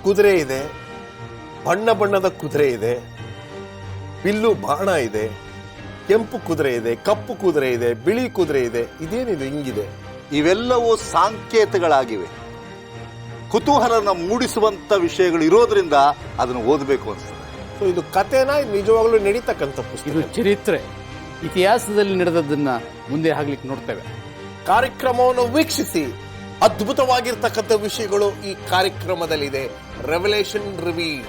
ಕುದುರೆ ಇದೆ, ಬಣ್ಣ ಬಣ್ಣದ ಕುದುರೆ ಇದೆ, ಬಿಲ್ಲು ಬಾಣ ಇದೆ, ಕೆಂಪು ಕುದುರೆ ಇದೆ, ಕಪ್ಪು ಕುದುರೆ ಇದೆ, ಬಿಳಿ ಕುದುರೆ ಇದೆ. ಇದೇನಿದೆ ಹಿಂಗಿದೆ? ಇವೆಲ್ಲವೂ ಸಾಂಕೇತಗಳಾಗಿವೆ. ಕುತೂಹಲನ ಮೂಡಿಸುವಂತ ವಿಷಯಗಳು ಇರೋದ್ರಿಂದ ಅದನ್ನು ಓದಬೇಕು ಅನ್ಸ್ತದೆ. ಸೊ ಇದು ಕಥೆನ ನಿಜವಾಗ್ಲೂ ನಡೀತಕ್ಕಂಥ ಪುಸ್ತಕ. ಇದು ಚರಿತ್ರೆ, ಇತಿಹಾಸದಲ್ಲಿ ನಡೆದದ್ದನ್ನ ಮುಂದೆ ಹಾಕ್ಲಿಕ್ಕೆ ನೋಡ್ತೇವೆ. ಕಾರ್ಯಕ್ರಮವನ್ನು ವೀಕ್ಷಿಸಿ. ಅದ್ಭುತವಾಗಿರ್ತಕ್ಕಂಥ ವಿಷಯಗಳು ಈ ಕಾರ್ಯಕ್ರಮದಲ್ಲಿದೆ. Revelation reveal.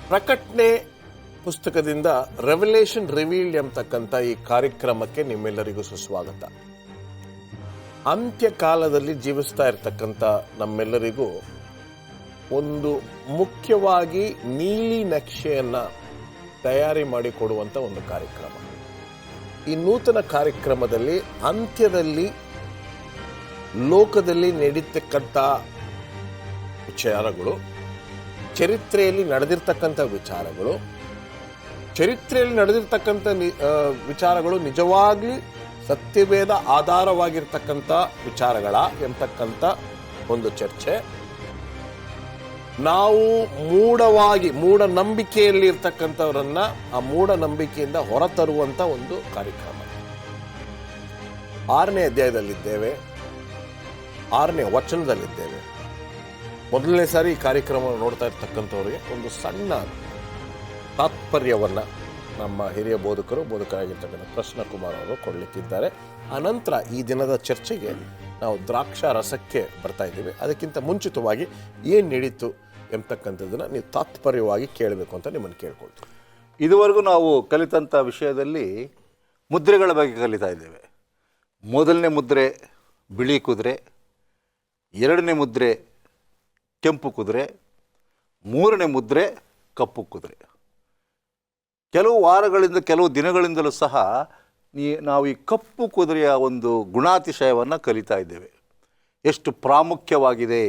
ಪ್ರಕಟಣೆ ಪುಸ್ತಕದಿಂದ ರೆವಲೇಷನ್ ರಿವೀಲ್ಡ್ ಎಂಬತಕ್ಕಂಥ ಈ ಕಾರ್ಯಕ್ರಮಕ್ಕೆ ನಿಮ್ಮೆಲ್ಲರಿಗೂ ಸುಸ್ವಾಗತ. ಅಂತ್ಯಕಾಲದಲ್ಲಿ ಜೀವಿಸ್ತಾ ಇರತಕ್ಕಂಥ ನಮ್ಮೆಲ್ಲರಿಗೂ ಒಂದು ಮುಖ್ಯವಾಗಿ ನೀಲಿ ನಕ್ಷೆಯನ್ನ ತಯಾರಿ ಮಾಡಿಕೊಡುವಂಥ ಒಂದು ಕಾರ್ಯಕ್ರಮ. ಈ ನೂತನ ಕಾರ್ಯಕ್ರಮದಲ್ಲಿ ಅಂತ್ಯದಲ್ಲಿ ಲೋಕದಲ್ಲಿ ನಡೀತಕ್ಕಂಥ ವಿಚಾರಗಳು, ಚರಿತ್ರೆಯಲ್ಲಿ ನಡೆದಿರ್ತಕ್ಕಂಥ ವಿಚಾರಗಳು, ಚರಿತ್ರೆಯಲ್ಲಿ ನಡೆದಿರ್ತಕ್ಕಂಥ ವಿಚಾರಗಳು ನಿಜವಾಗ್ಲಿ ಸತ್ಯವೇದ ಆಧಾರವಾಗಿರ್ತಕ್ಕಂಥ ವಿಚಾರಗಳ ಎಂಬತಕ್ಕಂಥ ಒಂದು ಚರ್ಚೆ. ನಾವು ಮೂಢನಂಬಿಕೆಯಲ್ಲಿ ಇರ್ತಕ್ಕಂಥವರನ್ನ ಆ ಮೂಢನಂಬಿಕೆಯಿಂದ ಹೊರತರುವಂತ ಒಂದು ಕಾರ್ಯಕ್ರಮ. 6ನೇ ಅಧ್ಯಾಯದಲ್ಲಿದ್ದೇವೆ, 6ನೇ ವಚನದಲ್ಲಿದ್ದೇವೆ. ಮೊದಲನೇ ಸಾರಿ ಈ ಕಾರ್ಯಕ್ರಮವನ್ನು ನೋಡ್ತಾ ಇರ್ತಕ್ಕಂಥವ್ರಿಗೆ ಒಂದು ಸಣ್ಣ ತಾತ್ಪರ್ಯವನ್ನ ನಮ್ಮ ಹಿರಿಯ ಬೋಧಕರಾಗಿರ್ತಕ್ಕಂಥ ಪ್ರಶ್ನ ಕುಮಾರ್ ಅವರು ಕೊಡಲಿಕ್ಕಿದ್ದಾರೆ. ಅನಂತರ ಈ ದಿನದ ಚರ್ಚೆಗೆ ನಾವು ದ್ರಾಕ್ಷಾ ರಸಕ್ಕೆ ಬರ್ತಾ ಇದ್ದೀವಿ. ಅದಕ್ಕಿಂತ ಮುಂಚಿತವಾಗಿ ಏನು ನಡೀತು ಎಂಬತಕ್ಕಂಥದ್ದನ್ನ ನೀವು ತಾತ್ಪರ್ಯವಾಗಿ ಕೇಳಬೇಕು ಅಂತ ನಿಮ್ಮನ್ನು ಕೇಳ್ಕೊಳ್ತೀವಿ. ಇದುವರೆಗೂ ನಾವು ಕಲಿತಂಥ ವಿಷಯದಲ್ಲಿ ಮುದ್ರೆಗಳ ಬಗ್ಗೆ ಕಲಿತಾ ಇದ್ದೇವೆ. ಮೊದಲನೇ ಮುದ್ರೆ ಬಿಳಿ ಕುದುರೆ, 2ನೇ ಮುದ್ರೆ ಕೆಂಪು ಕುದುರೆ, 3ನೇ ಮುದ್ರೆ ಕಪ್ಪು ಕುದುರೆ. ಕೆಲವು ವಾರಗಳಿಂದ ಕೆಲವು ದಿನಗಳಿಂದಲೂ ಸಹ ನಾವು ಈ ಕಪ್ಪು ಕುದುರೆಯ ಒಂದು ಗುಣಾತಿಶಯವನ್ನು ಕಲಿತಾ ಇದ್ದೇವೆ. ಎಷ್ಟು ಪ್ರಾಮುಖ್ಯವಾಗಿದೆ,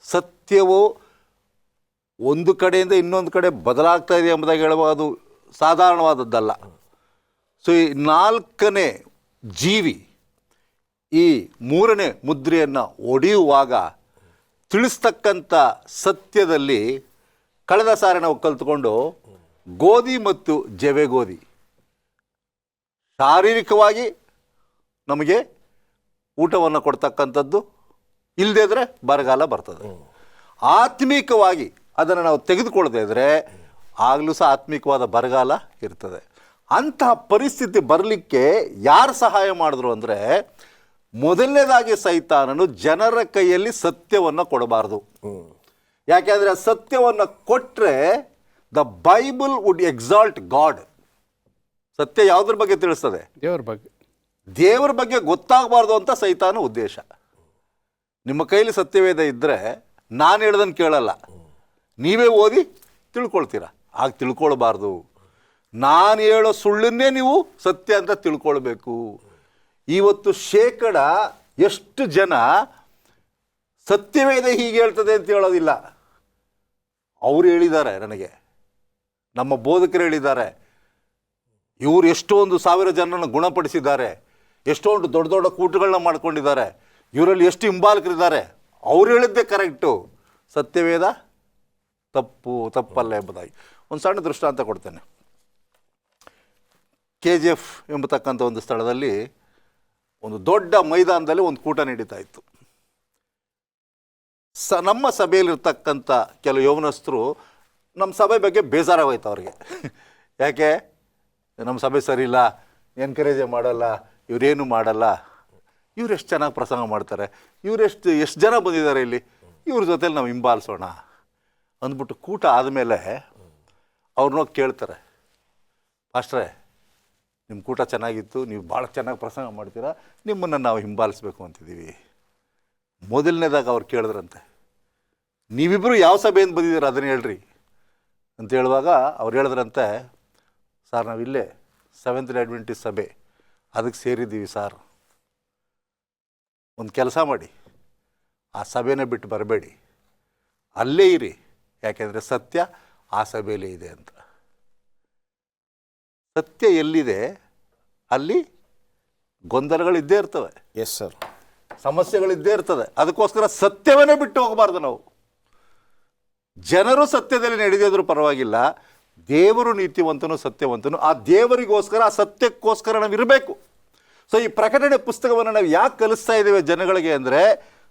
ಸತ್ಯವು ಒಂದು ಕಡೆಯಿಂದ ಇನ್ನೊಂದು ಕಡೆ ಬದಲಾಗ್ತಾ ಇದೆ ಎಂಬುದಾಗಿ ಹೇಳುವುದು ಸಾಧಾರಣವಾದದ್ದಲ್ಲ. ಸೊ ಈ 4ನೇ ಜೀವಿ ಈ 3ನೇ ಮುದ್ರೆಯನ್ನು ಒಡೆಯುವಾಗ ತಿಳಿಸ್ತಕ್ಕಂಥ ಸತ್ಯದಲ್ಲಿ ಕಳೆದ ಸಾರಿ ನಾವು ಕಲಿತುಕೊಂಡು ಗೋಧಿ ಮತ್ತು ಜವೆಗೋಧಿ ಶಾರೀರಿಕವಾಗಿ ನಮಗೆ ಊಟವನ್ನು ಕೊಡ್ತಕ್ಕಂಥದ್ದು, ಇಲ್ಲದೇ ಇದ್ರೆ ಬರಗಾಲ ಬರ್ತದೆ. ಆತ್ಮಿಕವಾಗಿ ಅದನ್ನು ನಾವು ತೆಗೆದುಕೊಳ್ಳದೇ ಇದ್ರೆ ಆಗಲೂ ಸಹ ಆತ್ಮಿಕವಾದ ಬರಗಾಲ ಇರ್ತದೆ. ಅಂತಹ ಪರಿಸ್ಥಿತಿ ಬರಲಿಕ್ಕೆ ಯಾರು ಸಹಾಯ ಮಾಡಿದ್ರು ಅಂದರೆ, ಮೊದಲನೇದಾಗಿ ಸೈತಾನನು ಜನರ ಕೈಯಲ್ಲಿ ಸತ್ಯವನ್ನು ಕೊಡಬಾರ್ದು. ಯಾಕೆಂದರೆ ಸತ್ಯವನ್ನು ಕೊಟ್ಟರೆ the Bible wood exalt god. ಸತ್ಯ ಯಾವುದ್ರ ಬಗ್ಗೆ ತಿಳಿಸ್ತದೆ? ದೇವರ ಬಗ್ಗೆ ಗೊತ್ತಾಗಬಾರ್ದು ಅಂತ ಸೈತಾನ ಉದ್ದೇಶ. ನಿಮ್ಮ ಕೈಲಿ ಸತ್ಯವೇದ ಇದ್ದರೆ ನಾನು ಹೇಳ್ದನ್ನು ಕೇಳಲ್ಲ, ನೀವೇ ಓದಿ ತಿಳ್ಕೊಳ್ತೀರ. ಆಗ ತಿಳ್ಕೊಳ್ಬಾರ್ದು. ನಾನು ಹೇಳೋ ಸುಳ್ಳನ್ನೇ ನೀವು ಸತ್ಯ ಅಂತ ತಿಳ್ಕೊಳ್ಬೇಕು. ಇವತ್ತು ಶೇಕಡ ಎಷ್ಟು ಜನ ಸತ್ಯವೇದ ಹೀಗೆ ಹೇಳ್ತದೆ ಅಂತ ಹೇಳೋದಿಲ್ಲ. ಅವರು ಹೇಳಿದ್ದಾರೆ, ನನಗೆ ನಮ್ಮ ಬೋಧಕರು ಹೇಳಿದ್ದಾರೆ, ಇವರು ಎಷ್ಟೊಂದು 1000 ಜನರನ್ನು ಗುಣಪಡಿಸಿದ್ದಾರೆ, ಎಷ್ಟೊಂದು ದೊಡ್ಡ ದೊಡ್ಡ ಕೂಟಗಳನ್ನ ಮಾಡ್ಕೊಂಡಿದ್ದಾರೆ, ಇವರಲ್ಲಿ ಎಷ್ಟು ಹಿಂಬಾಲಕರಿದ್ದಾರೆ, ಅವ್ರು ಹೇಳಿದ್ದೇ ಕರೆಕ್ಟು, ಸತ್ಯವೇದ ತಪ್ಪಲ್ಲ ಎಂಬುದಾಗಿ. ಒಂದು ಸಣ್ಣ ದೃಷ್ಟಾಂತ ಕೊಡ್ತೇನೆ. KGF ಎಂಬತಕ್ಕಂಥ ಒಂದು ಸ್ಥಳದಲ್ಲಿ ಒಂದು ದೊಡ್ಡ ಮೈದಾನದಲ್ಲಿ ಒಂದು ಕೂಟ ನಡೀತಾ ಇತ್ತು. ನಮ್ಮ ಸಭೆಯಲ್ಲಿರ್ತಕ್ಕಂಥ ಕೆಲವು ಯೌವನಸ್ಥರು ನಮ್ಮ ಸಭೆ ಬಗ್ಗೆ ಬೇಜಾರಾಗೋಯ್ತು ಅವ್ರಿಗೆ. ಯಾಕೆ ನಮ್ಮ ಸಭೆ ಸರಿ ಇಲ್ಲ, ಎನ್ಕರೇಜೇ ಮಾಡಲ್ಲ, ಇವರೇನು ಮಾಡಲ್ಲ, ಇವ್ರು ಎಷ್ಟು ಚೆನ್ನಾಗಿ ಪ್ರಸಂಗ ಮಾಡ್ತಾರೆ, ಎಷ್ಟು ಜನ ಬಂದಿದ್ದಾರೆ ಇಲ್ಲಿ, ಇವ್ರ ಜೊತೆಲಿ ನಾವು ಹಿಂಬಾಲಿಸೋಣ ಅಂದ್ಬಿಟ್ಟು ಕೂಟ ಆದಮೇಲೆ ಅವ್ರನ್ನೋಗಿ ಕೇಳ್ತಾರೆ, ಪಾಸ್ಟ್ರೇ ನಿಮ್ಮ ಕೂಟ ಚೆನ್ನಾಗಿತ್ತು, ನೀವು ಭಾಳ ಚೆನ್ನಾಗಿ ಪ್ರಸಂಗ ಮಾಡ್ತೀರಾ, ನಿಮ್ಮನ್ನು ನಾವು ಹಿಂಬಾಲಿಸ್ಬೇಕು ಅಂತಿದ್ದೀವಿ. ಮೊದಲನೇದಾಗ ಅವ್ರು ಕೇಳಿದ್ರಂತೆ, ನೀವಿಬ್ಬರು ಯಾವ ಸಭೆಯಿಂದ ಬಂದಿದ್ದೀರ ಅದನ್ನು ಹೇಳ್ರಿ ಅಂತ ಹೇಳುವಾಗ ಅವ್ರು ಹೇಳಿದ್ರಂತೆ, ಸರ್ ನಾವಿಲ್ಲೇ ಸೆವೆಂತ್ ಡೇ ಅಡ್ವೆಂಟಿಸ್ಟ್ ಸಭೆ ಅದಕ್ಕೆ ಸೇರಿದ್ದೀವಿ ಸರ್. ಒಂದು ಕೆಲಸ ಮಾಡಿ, ಆ ಸಭೆನೇ ಬಿಟ್ಟು ಬರಬೇಡಿ, ಅಲ್ಲೇ ಇರಿ, ಯಾಕೆಂದರೆ ಸತ್ಯ ಆ ಸಭೆಯಲ್ಲೇ ಇದೆ ಅಂತ. ಸತ್ಯ ಎಲ್ಲಿದೆ ಅಲ್ಲಿ ಗೊಂದಲಗಳಿದ್ದೇ ಇರ್ತವೆ, ಎಸ್ ಸರ್. ಸಮಸ್ಯೆಗಳಿದ್ದೇ ಇರ್ತದೆ. ಅದಕ್ಕೋಸ್ಕರ ಸತ್ಯವನ್ನೇ ಬಿಟ್ಟು ಹೋಗಬಾರ್ದು ನಾವು. ಜನರು ಸತ್ಯದಲ್ಲಿ ನಡೆದಿದ್ರು ಪರವಾಗಿಲ್ಲ, ದೇವರು ನೀತಿವಂತನು ಸತ್ಯವಂತನು. ಆ ದೇವರಿಗೋಸ್ಕರ, ಆ ಸತ್ಯಕ್ಕೋಸ್ಕರ ನಾವು ಇರಬೇಕು. ಸೊ ಈ ಪ್ರಕಟಣೆ ಪುಸ್ತಕವನ್ನು ನಾವು ಯಾಕೆ ಕಲಿಸ್ತಾ ಇದ್ದೇವೆ ಜನಗಳಿಗೆ ಅಂದರೆ,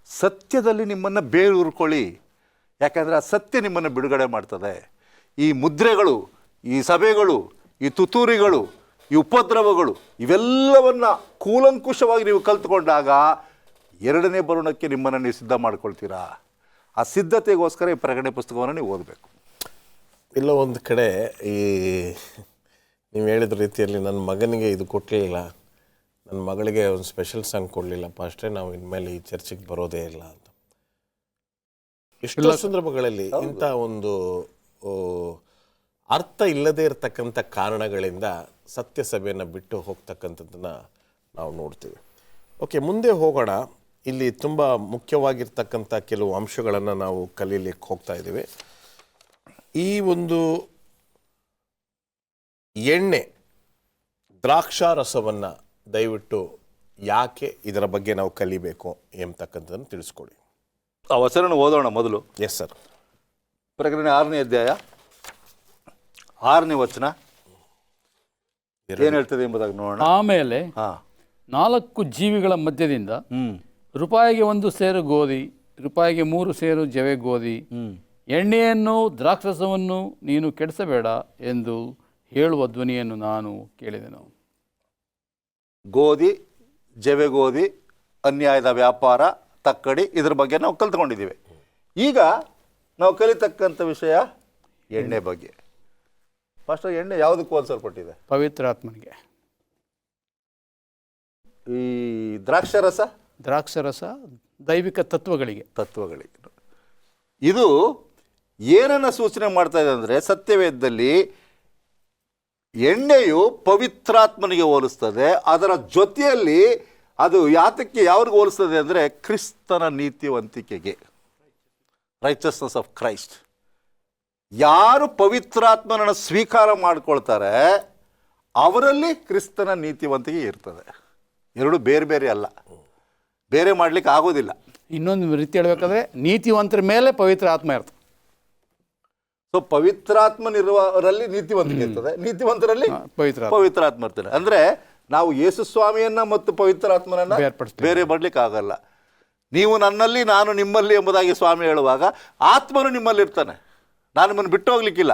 ಸತ್ಯದಲ್ಲಿ ನಿಮ್ಮನ್ನು ಬೇರೂರ್ಕೊಳ್ಳಿ. ಯಾಕಂದರೆ ಆ ಸತ್ಯ ನಿಮ್ಮನ್ನು ಬಿಡುಗಡೆ ಮಾಡ್ತದೆ. ಈ ಮುದ್ರೆಗಳು, ಈ ಸಭೆಗಳು, ಈ ತುತ್ತೂರಿಗಳು, ಈ ಉಪದ್ರವಗಳು, ಇವೆಲ್ಲವನ್ನು ಕೂಲಂಕುಷವಾಗಿ ನೀವು ಕಲ್ತ್ಕೊಂಡಾಗ ಎರಡನೇ ಬರುಣಕ್ಕೆ ನಿಮ್ಮನ್ನು ನೀವು ಸಿದ್ಧ ಮಾಡ್ಕೊಳ್ತೀರಾ. ಆ ಸಿದ್ಧತೆಗೋಸ್ಕರ ಈ ಪ್ರಕಟಣೆ ಪುಸ್ತಕವನ್ನು ನೀವು ಓದಬೇಕು. ಇಲ್ಲ ಒಂದು ಕಡೆ ಈ ನೀವು ಹೇಳಿದ ರೀತಿಯಲ್ಲಿ ನನ್ನ ಮಗನಿಗೆ ಇದು ಕೊಟ್ಟಲಿಲ್ಲ, ನನ್ನ ಮಗಳಿಗೆ ಒಂದು ಸ್ಪೆಷಲ್ ಸಾಂಗ್ ಕೊಡಲಿಲ್ಲ ಪಾಸ್ಟ್ರೆ, ನಾವು ಇನ್ಮೇಲೆ ಈ ಚರ್ಚಿಗೆ ಬರೋದೇ ಇಲ್ಲ ಅಂತ. ಎಷ್ಟೋ ಸಂದರ್ಭಗಳಲ್ಲಿ ಇಂಥ ಒಂದು ಅರ್ಥ ಇಲ್ಲದೇ ಇರತಕ್ಕಂಥ ಕಾರಣಗಳಿಂದ ಸತ್ಯ ಸಭೆಯನ್ನು ಬಿಟ್ಟು ಹೋಗ್ತಕ್ಕಂಥದ್ದನ್ನು ನಾವು ನೋಡ್ತೀವಿ. ಓಕೆ, ಮುಂದೆ ಹೋಗೋಣ. ಇಲ್ಲಿ ತುಂಬ ಮುಖ್ಯವಾಗಿರ್ತಕ್ಕಂಥ ಕೆಲವು ಅಂಶಗಳನ್ನು ನಾವು ಕಲೀಲಿಕ್ಕೆ ಹೋಗ್ತಾ ಇದ್ದೀವಿ. ಈ ಒಂದು ಎಣ್ಣೆ ದ್ರಾಕ್ಷಾರಸವನ್ನು ದಯವಿಟ್ಟು ಯಾಕೆ ಇದರ ಬಗ್ಗೆ ನಾವು ಕಲಿಬೇಕು ಎಂಬತಕ್ಕಂಥದ್ದನ್ನು ತಿಳಿಸ್ಕೊಡಿ. ಆ ವಚನ ಓದೋಣ ಮೊದಲು. Yes sir. ಪ್ರಕಟಣೆ 6ನೇ ಅಧ್ಯಾಯ 6ನೇ ವಚನ ಏನು ಹೇಳ್ತದೆ ಎಂಬುದಾಗಿ ನೋಡೋಣ. ಆಮೇಲೆ 4 ಜೀವಿಗಳ ಮಧ್ಯದಿಂದ ರೂಪಾಯಿಗೆ 1 ಸೇರು ಗೋಧಿ, ರೂಪಾಯಿಗೆ 3 ಸೇರು ಜವೆ ಗೋಧಿ, ಎಣ್ಣೆಯನ್ನು ದ್ರಾಕ್ಷರಸವನ್ನು ನೀನು ಕೆಡಿಸಬೇಡ ಎಂದು ಹೇಳುವ ಧ್ವನಿಯನ್ನು ನಾನು ಕೇಳಿದೆನು. ಗೋಧಿ, ಜವೆ ಗೋಧಿ, ಅನ್ಯಾಯದ ವ್ಯಾಪಾರ, ತಕ್ಕಡಿ, ಇದ್ರ ಬಗ್ಗೆ ನಾವು ಕಲ್ತ್ಕೊಂಡಿದ್ದೀವಿ. ಈಗ ನಾವು ಕಲಿತಕ್ಕಂಥ ವಿಷಯ ಎಣ್ಣೆ ಬಗ್ಗೆ. ಫಸ್ಟ್ ಎಣ್ಣೆ ಯಾವುದಕ್ಕೆ ಹೋಲಿಸಲ್ಪಟ್ಟಿದೆ? ಪವಿತ್ರಾತ್ಮನಿಗೆ. ಈ ದ್ರಾಕ್ಷರಸ ದೈವಿಕ ತತ್ವಗಳಿಗೆ. ಇದು ಏನನ್ನ ಸೂಚನೆ ಮಾಡ್ತಾ ಇದೆ ಅಂದರೆ, ಸತ್ಯವೇದದಲ್ಲಿ ಎಣ್ಣೆಯು ಪವಿತ್ರಾತ್ಮನಿಗೆ ಹೋಲಿಸ್ತದೆ. ಅದರ ಜೊತೆಯಲ್ಲಿ ಅದು ಯಾವ್ರಿಗೆ ಹೋಲಿಸ್ತದೆ ಅಂದರೆ, ಕ್ರಿಸ್ತನ ನೀತಿವಂತಿಕೆಗೆ, ರೈಚಸ್ನೆಸ್ ಆಫ್ ಕ್ರೈಸ್ಟ್. ಯಾರು ಪವಿತ್ರಾತ್ಮನನ್ನು ಸ್ವೀಕಾರ ಮಾಡ್ಕೊಳ್ತಾರೆ ಅವರಲ್ಲಿ ಕ್ರಿಸ್ತನ ನೀತಿವಂತಿಕೆ ಇರ್ತದೆ. ಎರಡು ಬೇರೆ ಬೇರೆ ಅಲ್ಲ, ಬೇರೆ ಮಾಡ್ಲಿಕ್ಕೆ ಆಗೋದಿಲ್ಲ. ಇನ್ನೊಂದು ರೀತಿ ಹೇಳ್ಬೇಕಾದ್ರೆ ನೀತಿವಂತರ ಮೇಲೆ ಪವಿತ್ರ ಆತ್ಮ ಇರ್ತದೆ. ಸೊ ಪವಿತ್ರಾತ್ಮನಿರುವವರಲ್ಲಿ ನೀತಿವಂತಿಕೆ ಇರ್ತದೆ, ನೀತಿವಂತರಲ್ಲಿ ಪವಿತ್ರಾತ್ಮ ಇರ್ತದೆ. ಅಂದ್ರೆ ನಾವು ಯೇಸು ಸ್ವಾಮಿಯನ್ನ ಮತ್ತು ಪವಿತ್ರಾತ್ಮನನ್ನ ಬೇರೆ ಮಾಡ್ಲಿಕ್ಕೆ ಆಗಲ್ಲ. ನೀವು ನನ್ನಲ್ಲಿ ನಾನು ನಿಮ್ಮಲ್ಲಿ ಎಂಬುದಾಗಿ ಸ್ವಾಮಿ ಹೇಳುವಾಗ ಆತ್ಮನು ನಿಮ್ಮಲ್ಲಿ ಇರ್ತಾನೆ. ನಾನು ನಿಮ್ಮನ್ನು ಬಿಟ್ಟು ಹೋಗ್ಲಿಕ್ಕಿಲ್ಲ,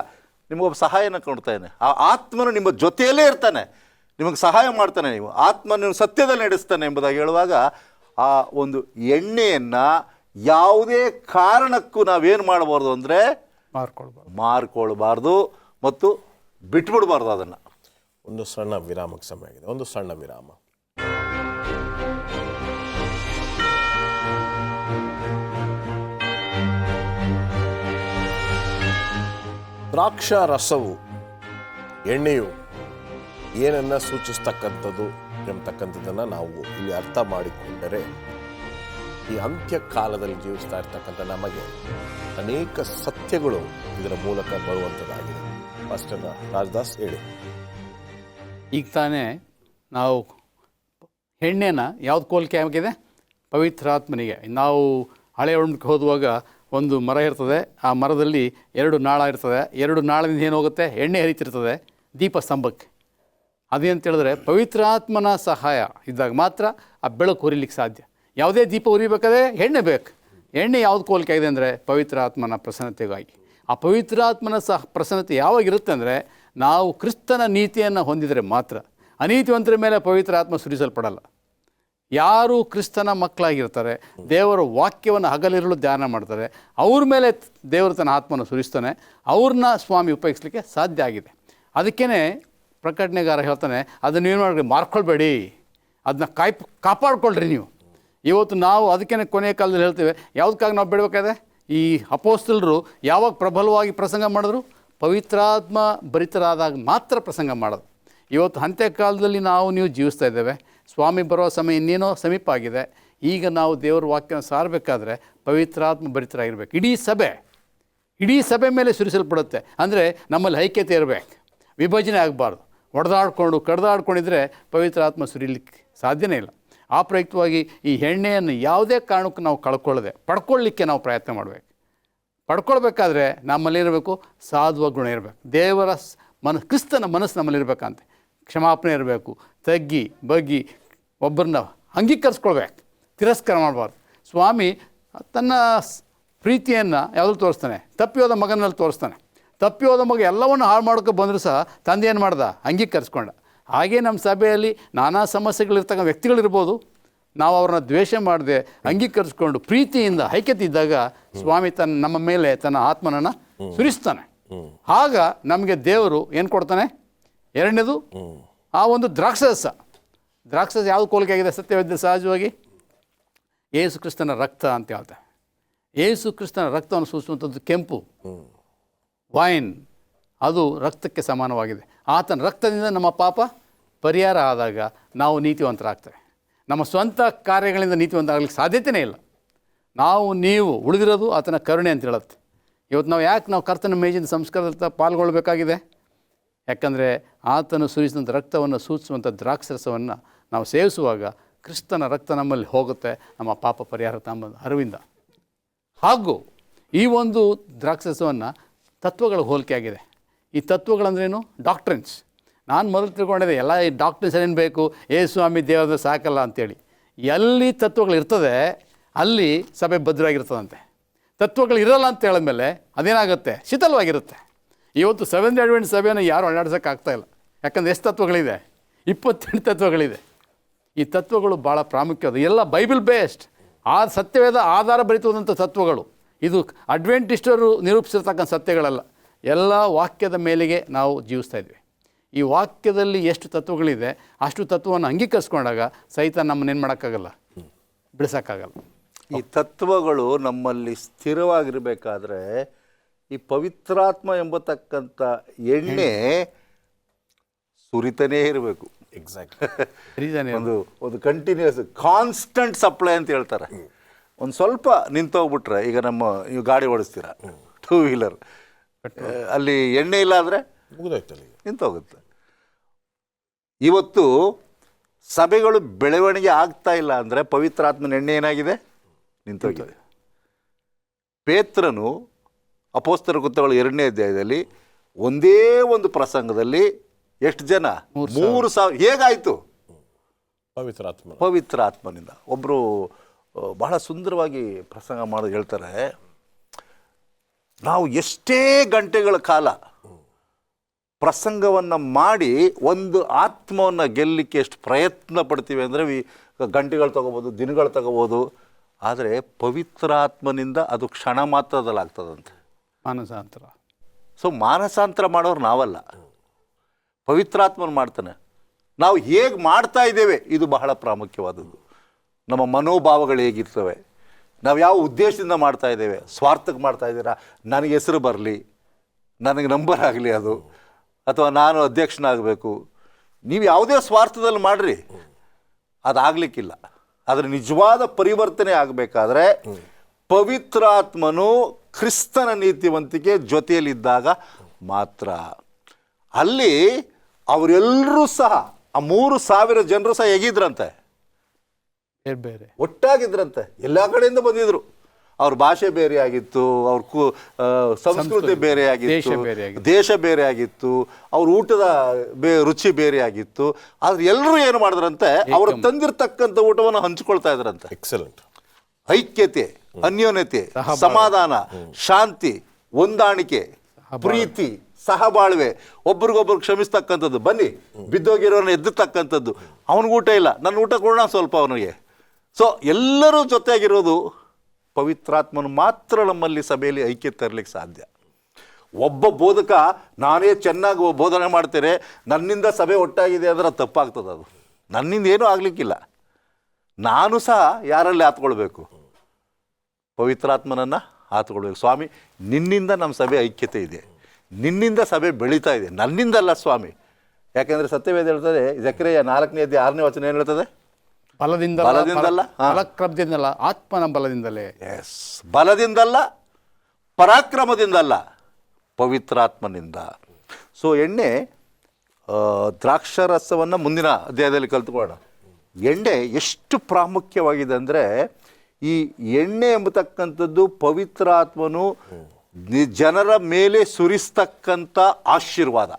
ನಿಮಗೊಬ್ಬ ಸಹಾಯನ ಕೊಡ್ತಾನೆ. ಆ ಆತ್ಮನು ನಿಮ್ಮ ಜೊತೆಯಲ್ಲೇ ಇರ್ತಾನೆ, ನಿಮಗೆ ಸಹಾಯ ಮಾಡ್ತಾನೆ. ನೀವು ಆತ್ಮನ ಸತ್ಯದಲ್ಲಿ ನಡೆಸ್ತಾನೆ ಎಂಬುದಾಗಿ ಹೇಳುವಾಗ ಆ ಒಂದು ಎಣ್ಣೆಯನ್ನು ಯಾವುದೇ ಕಾರಣಕ್ಕೂ ನಾವೇನು ಮಾಡಬಾರ್ದು ಅಂದರೆ ಮಾರ್ಕೊಳ್ಬಾರ್ದು ಮತ್ತು ಬಿಟ್ಬಿಡ್ಬಾರ್ದು. ಅದನ್ನು ಒಂದು ಸಣ್ಣ ವಿರಾಮಕ್ಕೆ ಸಮಯ ಆಗಿದೆ, ಒಂದು ಸಣ್ಣ ವಿರಾಮ. ದ್ರಾಕ್ಷಾ ರಸವು, ಎಣ್ಣೆಯು ಏನನ್ನು ಸೂಚಿಸ್ತಕ್ಕಂಥದ್ದು ಎಂಬತಕ್ಕಂಥದ್ದನ್ನು ನಾವು ಇಲ್ಲಿ ಅರ್ಥ ಮಾಡಿಕೊಂಡರೆ, ಈ ಅಂತ್ಯಕಾಲದಲ್ಲಿ ಜೀವಿಸ್ತಾ ಇರ್ತಕ್ಕಂಥ ನಮಗೆ ಅನೇಕ ಸತ್ಯಗಳು ಇದರ ಮೂಲಕ ಬರುವಂಥದ್ದಾಗಿದೆ. ಮಾಸ್ಟರ್ ರಾಜದಾಸ್ ಹೇಳಿ. ಈಗ ತಾನೇ ನಾವು ಎಣ್ಣೆನ ಯಾವ್ದು ಹೋಲಿಕೆ ಆಗಿದೆ? ಪವಿತ್ರಾತ್ಮನಿಗೆ. ನಾವು ಹಳೆ ಒಳಕ್ಕೆ ಹೋದುವಾಗ ಒಂದು ಮರ ಇರ್ತದೆ, ಆ ಮರದಲ್ಲಿ 2 ನಾಳ ಇರ್ತದೆ. 2 ನಾಳದಿಂದ ಏನು ಹೋಗುತ್ತೆ? ಎಣ್ಣೆ ಹರಿತಿರ್ತದೆ ದೀಪ ಸ್ತಂಭಕ್ಕೆ. ಅದೇಂತ ಹೇಳಿದ್ರೆ ಪವಿತ್ರಾತ್ಮನ ಸಹಾಯ ಇದ್ದಾಗ ಮಾತ್ರ ಆ ಬೆಳಕು ಉರಿಲಿಕ್ಕೆ ಸಾಧ್ಯ. ಯಾವುದೇ ದೀಪ ಉರಿಬೇಕಾದ್ರೆ ಎಣ್ಣೆ ಬೇಕು. ಎಣ್ಣೆ ಯಾವ್ದು ಹೋಲಿಕೆ ಆಗಿದೆ ಅಂದರೆ ಪವಿತ್ರಾತ್ಮನ ಪ್ರಸನ್ನತೆಗಾಗಿ. ಆ ಪವಿತ್ರಾತ್ಮನ ಪ್ರಸನ್ನತೆ ಯಾವಾಗಿರುತ್ತೆ ಅಂದರೆ, ನಾವು ಕ್ರಿಸ್ತನ ನೀತಿಯನ್ನು ಹೊಂದಿದರೆ ಮಾತ್ರ. ಅನೀತಿವಂತರ ಮೇಲೆ ಪವಿತ್ರಾತ್ಮ ಸುರಿಸಲ್ಪಡಲ್ಲ. ಯಾರು ಕ್ರಿಸ್ತನ ಮಕ್ಕಳಾಗಿರ್ತಾರೆ, ದೇವರ ವಾಕ್ಯವನ್ನು ಹಗಲಿರುಳು ಧ್ಯಾನ ಮಾಡ್ತಾರೆ, ಅವ್ರ ಮೇಲೆ ದೇವರು ತನ್ನ ಆತ್ಮನ ಸುರಿಸ್ತಾನೆ. ಅವ್ರನ್ನ ಸ್ವಾಮಿ ಉಪಯೋಗಿಸ್ಲಿಕ್ಕೆ ಸಾಧ್ಯ ಆಗಿದೆ. ಅದಕ್ಕೇ ಪ್ರಕಟಣೆಗಾರ ಹೇಳ್ತಾನೆ, ಅದನ್ನು ಏನು ಮಾಡಿ ಮಾರ್ಕೊಳ್ಬೇಡಿ, ಅದನ್ನ ಕಾಪಾಡ್ಕೊಳ್ರಿ ನೀವು. ಇವತ್ತು ನಾವು ಅದಕ್ಕೇ ಕೊನೆಯ ಕಾಲದಲ್ಲಿ ಹೇಳ್ತೇವೆ, ಯಾವುದಕ್ಕಾಗಿ ನಾವು ಬಿಡಬೇಕಾದ್ರೆ, ಈ ಅಪೋಸ್ತಲರು ಯಾವಾಗ ಪ್ರಬಲವಾಗಿ ಪ್ರಸಂಗ ಮಾಡಿದ್ರು? ಪವಿತ್ರಾತ್ಮ ಭರಿತರಾದಾಗ ಮಾತ್ರ ಪ್ರಸಂಗ ಮಾಡೋದು. ಇವತ್ತು ಅಂತ್ಯಕಾಲದಲ್ಲಿ ನೀವು ಜೀವಿಸ್ತಾ ಇದ್ದೇವೆ. ಸ್ವಾಮಿ ಬರೋ ಸಮಯ ಇನ್ನೇನೋ ಸಮೀಪ ಆಗಿದೆ. ಈಗ ನಾವು ದೇವರ ವಾಕ್ಯನ ಸಾರಬೇಕಾದ್ರೆ ಪವಿತ್ರಾತ್ಮ ಭರಿತರಾಗಿರ್ಬೇಕು. ಇಡೀ ಸಭೆ ಮೇಲೆ ಸುರಿಸಲ್ಪಡುತ್ತೆ. ಅಂದರೆ ನಮ್ಮಲ್ಲಿ ಐಕ್ಯತೆ ಇರಬೇಕು, ವಿಭಜನೆ ಆಗಬಾರ್ದು. ಹೊಡೆದಾಡ್ಕೊಂಡು ಕಡ್ದಾಡ್ಕೊಂಡಿದ್ರೆ ಪವಿತ್ರ ಆತ್ಮ ಸುರಿಲಿಕ್ಕೆ ಸಾಧ್ಯನೇ ಇಲ್ಲ. ಆ ಪ್ರಯುಕ್ತವಾಗಿ ಈ ಎಣ್ಣೆಯನ್ನು ಯಾವುದೇ ಕಾರಣಕ್ಕೂ ನಾವು ಕಳ್ಕೊಳ್ಳದೆ ಪಡ್ಕೊಳ್ಳಿಕ್ಕೆ ನಾವು ಪ್ರಯತ್ನ ಮಾಡಬೇಕು. ಪಡ್ಕೊಳ್ಬೇಕಾದ್ರೆ ನಮ್ಮಲ್ಲಿರಬೇಕು ಸಾಧುವ ಗುಣ ಇರಬೇಕು. ದೇವರ ಕ್ರಿಸ್ತನ ಮನಸ್ಸು ನಮ್ಮಲ್ಲಿರ್ಬೇಕಂತೆ. ಕ್ಷಮಾಪಣೆ ಇರಬೇಕು, ತಗ್ಗಿ ಬಗ್ಗಿ ಒಬ್ಬರನ್ನ ಅಂಗೀಕರಿಸ್ಕೊಳ್ಬೇಕು, ತಿರಸ್ಕಾರ ಮಾಡಬಾರ್ದು. ಸ್ವಾಮಿ ತನ್ನ ಪ್ರೀತಿಯನ್ನು ಯಾವುದ್ರಲ್ಲಿ ತೋರಿಸ್ತಾನೆ? ತಪ್ಪಿಯೋದ ಮಗನಲ್ಲಿ ತೋರಿಸ್ತಾನೆ. ತಪ್ಪಿಯೋದ ಮಗ ಎಲ್ಲವನ್ನು ಹಾಳು ಮಾಡೋಕ್ಕೆ ಬಂದರೂ ಸಹ ತಂದೆ ಏನು ಮಾಡ್ದ? ಅಂಗೀಕರಿಸ್ಕೊಂಡ. ಹಾಗೇ ನಮ್ಮ ಸಭೆಯಲ್ಲಿ ನಾನಾ ಸಮಸ್ಯೆಗಳಿರ್ತಕ್ಕ ವ್ಯಕ್ತಿಗಳಿರ್ಬೋದು, ನಾವು ಅವ್ರನ್ನ ದ್ವೇಷ ಮಾಡದೆ ಅಂಗೀಕರಿಸ್ಕೊಂಡು ಪ್ರೀತಿಯಿಂದ ಐಕ್ಯತೆ ಇದ್ದಾಗ ಸ್ವಾಮಿ ನಮ್ಮ ಮೇಲೆ ತನ್ನ ಆತ್ಮನನ್ನು ಸುರಿಸ್ತಾನೆ. ಆಗ ನಮಗೆ ದೇವರು ಏನು ಕೊಡ್ತಾನೆ? ಎರಡನೇದು ಆ ಒಂದು ದ್ರಾಕ್ಷರಸ. ದ್ರಾಕ್ಷರಸ ಯಾವುದು ಹೋಲಿಕೆ ಆಗಿದೆ? ಸತ್ಯವೇದ ಸಹಜವಾಗಿ ಯೇಸು ಕ್ರಿಸ್ತನ ರಕ್ತ ಅಂತ ಹೇಳ್ತಾರೆ. ಯೇಸು ಕ್ರಿಸ್ತನ ರಕ್ತವನ್ನು ಸೂಚಿಸುವಂಥದ್ದು ಕೆಂಪು ವೈನ್, ಅದು ರಕ್ತಕ್ಕೆ ಸಮಾನವಾಗಿದೆ. ಆತನ ರಕ್ತದಿಂದ ನಮ್ಮ ಪಾಪ ಪರಿಹಾರ ಆದಾಗ ನಾವು ನೀತಿವಂತರಾಗ್ತೇವೆ. ನಮ್ಮ ಸ್ವಂತ ಕಾರ್ಯಗಳಿಂದ ನೀತಿವಂತರಾಗಲಿಕ್ಕೆ ಸಾಧ್ಯತೆಯೇ ಇಲ್ಲ. ನೀವು ಉಳಿದಿರೋದು ಆತನ ಕರುಣೆ ಅಂತ ಹೇಳುತ್ತೆ. ಇವತ್ತು ನಾವು ಕರ್ತನ ಮೇಜಿನ ಸಂಸ್ಕಾರದಲ್ಲಿ ಪಾಲ್ಗೊಳ್ಳಬೇಕಾಗಿದೆ? ಯಾಕಂದರೆ ಆತನು ಸುರಿಸಿದಂಥ ರಕ್ತವನ್ನು ಸೂಚಿಸುವಂಥ ದ್ರಾಕ್ಷರಸವನ್ನು ನಾವು ಸೇವಿಸುವಾಗ ಕ್ರಿಸ್ತನ ರಕ್ತ ನಮ್ಮಲ್ಲಿ ಹೋಗುತ್ತೆ, ನಮ್ಮ ಪಾಪ ಪರಿಹಾರ ತಮ್ಮ ಅರಿವಿಂದ. ಹಾಗೂ ಈ ಒಂದು ದ್ರಾಕ್ಷರಸವನ್ನು ತತ್ವಗಳ ಹೋಲಿಕೆ ಆಗಿದೆ. ಈ ತತ್ವಗಳಂದ್ರೇನು? ಡಾಕ್ಟ್ರಿನ್ಸ್. ನಾನು ಮೊದಲು ತಿಳ್ಕೊಂಡಿದ್ದೆ ಎಲ್ಲ ಈ ಡಾಕ್ಟ್ರಿನ್ಸ್ ಏನೇನು ಬೇಕು, ಸ್ವಾಮಿ ದೇವರ ಸಾಕಲ್ಲ ಅಂತೇಳಿ. ಎಲ್ಲಿ ತತ್ವಗಳಿರ್ತದೆ ಅಲ್ಲಿ ಸಭೆ ಭದ್ರವಾಗಿರ್ತದಂತೆ. ತತ್ವಗಳು ಇರಲ್ಲ ಅಂತ ಹೇಳಿದ್ಮೇಲೆ ಅದೇನಾಗುತ್ತೆ? ಶಿಥಿಲವಾಗಿರುತ್ತೆ. ಇವತ್ತು ಸೆವೆಂತ್ ಅಡ್ವೆಂಟ್ ಸಭೆಯನ್ನು ಯಾರು ಅಲ್ಲಾಡ್ಸೋಕ್ಕಾಗ್ತಾಯಿಲ್ಲ. ಯಾಕಂದರೆ ಎಷ್ಟು ತತ್ವಗಳಿದೆ? 28 ತತ್ವಗಳಿದೆ. ಈ ತತ್ವಗಳು ಭಾಳ ಪ್ರಾಮುಖ್ಯವಾದ, ಎಲ್ಲ ಬೈಬಲ್ ಬೇಸ್ಡ್, ಸತ್ಯವೇದ ಆಧಾರ ಭರಿತವಾದಂಥ ತತ್ವಗಳು. ಇದು ಅಡ್ವೆಂಟಿಸ್ಟರು ನಿರೂಪಿಸಿರ್ತಕ್ಕಂಥ ಸತ್ಯಗಳಲ್ಲ. ಎಲ್ಲ ವಾಕ್ಯದ ಮೇಲೆಗೆ ನಾವು ಜೀವಿಸ್ತಾ ಇದ್ವಿ. ಈ ವಾಕ್ಯದಲ್ಲಿ ಎಷ್ಟು ತತ್ವಗಳಿದೆ ಅಷ್ಟು ತತ್ವವನ್ನು ಅಂಗೀಕರಿಸ್ಕೊಂಡಾಗ ಸಹಿತ ನಮ್ಮನ್ನೇನು ಮಾಡೋಕ್ಕಾಗಲ್ಲ, ಬಿಡಿಸೋಕ್ಕಾಗಲ್ಲ. ಈ ತತ್ವಗಳು ನಮ್ಮಲ್ಲಿ ಸ್ಥಿರವಾಗಿರಬೇಕಾದ್ರೆ ಈ ಪವಿತ್ರಾತ್ಮ ಎಂಬತಕ್ಕಂಥ ಎಣ್ಣೆ ಸುರಿತಾನೇ ಇರಬೇಕು. ಎಕ್ಸಾಕ್ಟ್. ಒಂದು ಕಂಟಿನ್ಯೂಸ್ ಕಾನ್ಸ್ಟಂಟ್ ಸಪ್ಲೈ ಅಂತ ಹೇಳ್ತಾರೆ. ಒಂದು ಸ್ವಲ್ಪ ನಿಂತೋಗ್ಬಿಟ್ರೆ, ಈಗ ನೀವು ಗಾಡಿ ಓಡಿಸ್ತೀರ, 2 ವೀಲರ್, ಅಲ್ಲಿ ಎಣ್ಣೆ ಇಲ್ಲ ಅಂದರೆ ನಿಂತೋಗುತ್ತೆ. ಇವತ್ತು ಸಭೆಗಳು ಬೆಳವಣಿಗೆ ಆಗ್ತಾ ಇಲ್ಲ ಅಂದರೆ ಪವಿತ್ರಾತ್ಮನ ಎಣ್ಣೆ ಏನಾಗಿದೆ? ನಿಂತೋಗಿದೆ. ಪೇತ್ರನು ಅಪೊಸ್ತಲರ ಕೃತ್ಯಗಳು 2ನೇ ಅಧ್ಯಾಯದಲ್ಲಿ ಒಂದೇ ಒಂದು ಪ್ರಸಂಗದಲ್ಲಿ ಎಷ್ಟು ಜನ? 3,000. ಹೇಗಾಯಿತು? ಪವಿತ್ರಾತ್ಮನಿಂದ. ಒಬ್ಬರು ಬಹಳ ಸುಂದರವಾಗಿ ಪ್ರಸಂಗ ಮಾಡೋದು ಹೇಳ್ತಾರೆ, ನಾವು ಎಷ್ಟೇ ಗಂಟೆಗಳ ಕಾಲ ಪ್ರಸಂಗವನ್ನು ಮಾಡಿ ಒಂದು ಆತ್ಮವನ್ನು ಗೆಲ್ಲಲಿಕ್ಕೆ ಎಷ್ಟು ಪ್ರಯತ್ನ ಪಡ್ತೀವಿ ಅಂದರೆ ಗಂಟೆಗಳು ತಗೋಬೋದು, ದಿನಗಳು ತಗೋಬೋದು. ಆದರೆ ಪವಿತ್ರಾತ್ಮನಿಂದ ಅದು ಕ್ಷಣ ಮಾತ್ರದಲ್ಲಿ ಆಗ್ತದಂತೆ. ಮಾನಸಾಂತರ. ಮಾನಸಾಂತರ ಮಾಡೋರು ನಾವಲ್ಲ, ಪವಿತ್ರಾತ್ಮನ ಮಾಡ್ತಾನೆ. ನಾವು ಹೇಗೆ ಮಾಡ್ತಾ ಇದ್ದೇವೆ ಇದು ಬಹಳ ಪ್ರಾಮುಖ್ಯವಾದದ್ದು. ನಮ್ಮ ಮನೋಭಾವಗಳು ಹೇಗಿರ್ತವೆ, ನಾವು ಯಾವ ಉದ್ದೇಶದಿಂದ ಮಾಡ್ತಾ ಇದ್ದೇವೆ? ಸ್ವಾರ್ಥಕ್ಕೆ ಮಾಡ್ತಾ ಇದ್ದೀರಾ? ನನಗೆ ಹೆಸರು ಬರಲಿ, ನನಗೆ ನಂಬರ್ ಆಗಲಿ ಅದು, ಅಥವಾ ನಾನು ಅಧ್ಯಕ್ಷನಾಗಬೇಕು. ನೀವು ಯಾವುದೇ ಸ್ವಾರ್ಥದಲ್ಲಿ ಮಾಡಿರಿ, ಅದಾಗಲಿಕ್ಕಿಲ್ಲ. ಅದರ ನಿಜವಾದ ಪರಿವರ್ತನೆ ಆಗಬೇಕಾದ್ರೆ ಪವಿತ್ರಾತ್ಮನು ಕ್ರಿಸ್ತನ ನೀತಿವಂತಿಕೆ ಜೊತೆಯಲ್ಲಿದ್ದಾಗ ಮಾತ್ರ. ಅಲ್ಲಿ ಅವರೆಲ್ಲರೂ ಸಹ, ಆ 3,000 ಜನರು ಸಹ ಹೇಗಿದ್ರಂತೆ? ಬೇರೆ ಒಟ್ಟಾಗಿದ್ರಂತೆ. ಎಲ್ಲ ಕಡೆಯಿಂದ ಬಂದಿದ್ರು. ಅವ್ರ ಭಾಷೆ ಬೇರೆ ಆಗಿತ್ತು, ಅವ್ರ ಸಂಸ್ಕೃತಿ ಬೇರೆ ಆಗಿತ್ತು, ದೇಶ ಬೇರೆ ಆಗಿತ್ತು, ಅವ್ರ ಊಟದ ರುಚಿ ಬೇರೆ ಆಗಿತ್ತು. ಆದ್ರೆ ಎಲ್ಲರೂ ಏನು ಮಾಡಿದ್ರಂತೆ? ಅವರು ತಂದಿರ್ತಕ್ಕಂಥ ಊಟವನ್ನು ಹಂಚಿಕೊಳ್ತಾ ಇದ್ರಂತೆ. ಎಕ್ಸಲೆಂಟ್. ಐಕ್ಯತೆ, ಅನ್ಯೋನ್ಯತೆ, ಸಮಾಧಾನ, ಶಾಂತಿ, ಹೊಂದಾಣಿಕೆ, ಪ್ರೀತಿ, ಸಹಬಾಳ್ವೆ, ಒಬ್ರಿಗೊಬ್ರು ಕ್ಷಮಿಸ್ತಕ್ಕಂಥದ್ದು. ಬನ್ನಿ, ಬಿದ್ದೋಗಿರೋರನ್ನ ಎದ್ದತಕ್ಕಂಥದ್ದು. ಅವನಿಗೆ ಊಟ ಇಲ್ಲ, ನನ್ನ ಊಟ ಕೊಡೋಣ ಸ್ವಲ್ಪ ಅವನಿಗೆ. ಸೊ ಎಲ್ಲರೂ ಜೊತೆಯಾಗಿರೋದು ಪವಿತ್ರಾತ್ಮನು ಮಾತ್ರ ನಮ್ಮಲ್ಲಿ ಸಭೆಯಲ್ಲಿ ಐಕ್ಯತೆ ತರಲಿಕ್ಕೆ ಸಾಧ್ಯ. ಒಬ್ಬ ಬೋಧಕ ನಾನೇ ಚೆನ್ನಾಗಿ ಬೋಧನೆ ಮಾಡ್ತೇನೆ, ನನ್ನಿಂದ ಸಭೆ ಒಟ್ಟಾಗಿದೆ ಅಂದರೆ ಅದು ತಪ್ಪಾಗ್ತದೆ. ಅದು ನನ್ನಿಂದ ಏನೂ ಆಗಲಿಕ್ಕಿಲ್ಲ. ನಾನು ಸಹ ಯಾರಲ್ಲಿ ಆತ್ಕೊಳ್ಬೇಕು? ಪವಿತ್ರಾತ್ಮನನ್ನು ಆತ್ಕೊಳ್ಬೇಕು. ಸ್ವಾಮಿ, ನಿನ್ನಿಂದ ನಮ್ಮ ಸಭೆ ಐಕ್ಯತೆ ಇದೆ, ನಿನ್ನಿಂದ ಸಭೆ ಬೆಳೀತಾ ಇದೆ, ನನ್ನಿಂದಲ್ಲ ಸ್ವಾಮಿ. ಯಾಕೆಂದರೆ ಸತ್ಯವೇದ ಹೇಳ್ತದೆ, ಜಕರೀಯ 4ನೇ ಅಧ್ಯಾಯ 6ನೇ ವಚನ ಏನು ಹೇಳ್ತದೆ? ಬಲದಿಂದಲ್ಲ, ಆತ್ಮನ ಬಲದಿಂದಲೇ. ಎಸ್, ಬಲದಿಂದಲ್ಲ, ಪರಾಕ್ರಮದಿಂದಲ್ಲ, ಪವಿತ್ರಾತ್ಮನಿಂದ. ಸೊ ಎಣ್ಣೆ ದ್ರಾಕ್ಷಾರಸವನ್ನು ಮುಂದಿನ ಅಧ್ಯಾಯದಲ್ಲಿ ಕಲ್ತ್ಕೊಳ್ಳೋಣ. ಎಣ್ಣೆ ಎಷ್ಟು ಪ್ರಾಮುಖ್ಯವಾಗಿದೆ ಅಂದರೆ, ಈ ಎಣ್ಣೆ ಎಂಬತಕ್ಕಂಥದ್ದು ಪವಿತ್ರಾತ್ಮನು ಜನರ ಮೇಲೆ ಸುರಿಸ್ತಕ್ಕಂಥ ಆಶೀರ್ವಾದ.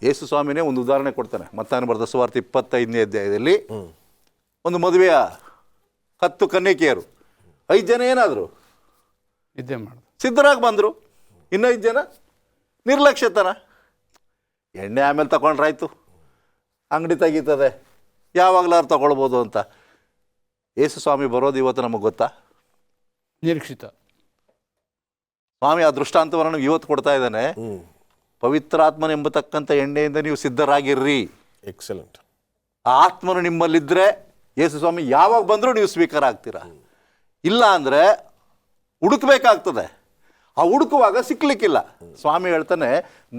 ಯೇಸು ಸ್ವಾಮಿನೇ ಒಂದು ಉದಾಹರಣೆ ಕೊಡ್ತಾನೆ. ಮತ್ತಾಯನ ಬರೆದ ಸುವಾರ್ತೆ 25ನೇ ಅಧ್ಯಾಯದಲ್ಲಿ ಒಂದು ಮದುವೆಯ 10 ಕನ್ಯಕೆಯರು, 5 ಜನ ಏನಾದರು ನಿದ್ದೆ ಮಾಡೋದು, ಸಿದ್ಧರಾಗಿ ಬಂದರು, ಇನ್ನು 5 ಜನ ನಿರ್ಲಕ್ಷ್ಯತನ. ಎಣ್ಣೆ ಆಮೇಲೆ ತಗೊಂಡ್ರಾಯ್ತು, ಅಂಗಡಿ ತೆಗೀತದೆ, ಯಾವಾಗಲಾರು ತಗೊಳ್ಬೋದು ಅಂತ. ಯೇಸು ಸ್ವಾಮಿ ಬರೋದು ಇವತ್ತು ನಮಗೆ ಗೊತ್ತಾ? ನಿರೀಕ್ಷಿತ. ಸ್ವಾಮಿ ಆ ದೃಷ್ಟಾಂತವನ್ನು ನಮ್ಗೆ ಇವತ್ತು ಕೊಡ್ತಾ ಇದ್ದಾನೆ. ಪವಿತ್ರಾತ್ಮನ ಎಂಬತಕ್ಕಂಥ ಎಣ್ಣೆಯಿಂದ ನೀವು ಸಿದ್ಧರಾಗಿರ್ರಿ. ಎಕ್ಸಲೆಂಟ್. ಆ ಆತ್ಮನು ನಿಮ್ಮಲ್ಲಿದ್ದರೆ ಯೇಸು ಸ್ವಾಮಿ ಯಾವಾಗ ಬಂದರೂ ನೀವು ಸ್ವೀಕಾರ ಆಗ್ತೀರಾ. ಇಲ್ಲ ಅಂದರೆ ಹುಡುಕ್ಬೇಕಾಗ್ತದೆ. ಆ ಹುಡುಕುವಾಗ ಸಿಕ್ಕಲಿಕ್ಕಿಲ್ಲ. ಸ್ವಾಮಿ ಹೇಳ್ತಾನೆ,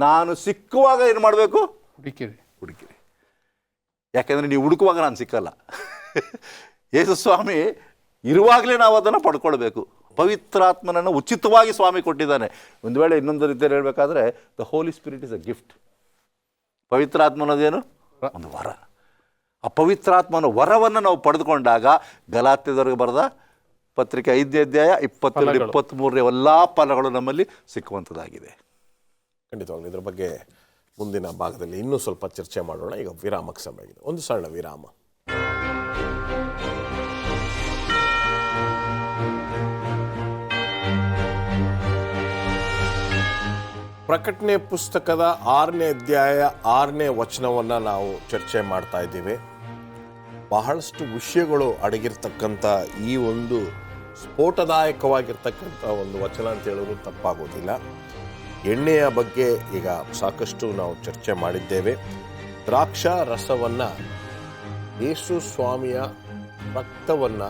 ನಾನು ಸಿಕ್ಕುವಾಗ ಏನು ಮಾಡಬೇಕು? ಹುಡುಕಿರಿ. ಯಾಕೆಂದರೆ ನೀವು ಹುಡುಕುವಾಗ ನಾನು ಸಿಕ್ಕಲ್ಲ. ಯೇಸು ಸ್ವಾಮಿ ಇರುವಾಗಲೇ ನಾವು ಅದನ್ನು ಪಡ್ಕೊಳ್ಬೇಕು. ಪವಿತ್ರಾತ್ಮನನ್ನು ಉಚಿತವಾಗಿ ಸ್ವಾಮಿ ಕೊಟ್ಟಿದ್ದಾನೆ. ಒಂದು ವೇಳೆ ಇನ್ನೊಂದು ರೀತಿಯಲ್ಲಿ ಹೇಳಬೇಕಾದ್ರೆ, the holy spirit is a gift. ಪವಿತ್ರಾತ್ಮನದೇನು? ಒಂದು ವರ. ಆ ಪವಿತ್ರಾತ್ಮನ ವರವನ್ನು ನಾವು ಪಡೆದುಕೊಂಡಾಗ ಗಲಾತ್ಯದವರೆಗೆ ಬರೆದ ಪತ್ರಿಕೆ 5ನೇ ಅಧ್ಯಾಯ 22-23 ಎಲ್ಲ ಫಲಗಳು ನಮ್ಮಲ್ಲಿ ಸಿಕ್ಕುವಂಥದ್ದಾಗಿದೆ. ಖಂಡಿತವಾಗ್ಲೂ ಇದ್ರ ಬಗ್ಗೆ ಮುಂದಿನ ಭಾಗದಲ್ಲಿ ಇನ್ನೂ ಸ್ವಲ್ಪ ಚರ್ಚೆ ಮಾಡೋಣ. ಈಗ ವಿರಾಮಕ್ಕೆ ಸಮಯ ಆಗಿದೆ. ಒಂದು ಸಣ್ಣ ವಿರಾಮ. ಪ್ರಕಟಣೆ ಪುಸ್ತಕದ 6ನೇ ಅಧ್ಯಾಯ 6ನೇ ವಚನವನ್ನು ನಾವು ಚರ್ಚೆ ಮಾಡ್ತಾ ಇದ್ದೀವಿ. ಬಹಳಷ್ಟು ವಿಷಯಗಳು ಅಡಗಿರ್ತಕ್ಕಂಥ ಈ ಒಂದು ಸ್ಫೋಟದಾಯಕವಾಗಿರ್ತಕ್ಕಂಥ ಒಂದು ವಚನ ಅಂತ ಹೇಳೋದು ತಪ್ಪಾಗೋದಿಲ್ಲ. ಎಣ್ಣೆಯ ಬಗ್ಗೆ ಈಗ ಸಾಕಷ್ಟು ನಾವು ಚರ್ಚೆ ಮಾಡಿದ್ದೇವೆ. ದ್ರಾಕ್ಷಾ ರಸವನ್ನು, ಯೇಸು ಸ್ವಾಮಿಯ ರಕ್ತವನ್ನು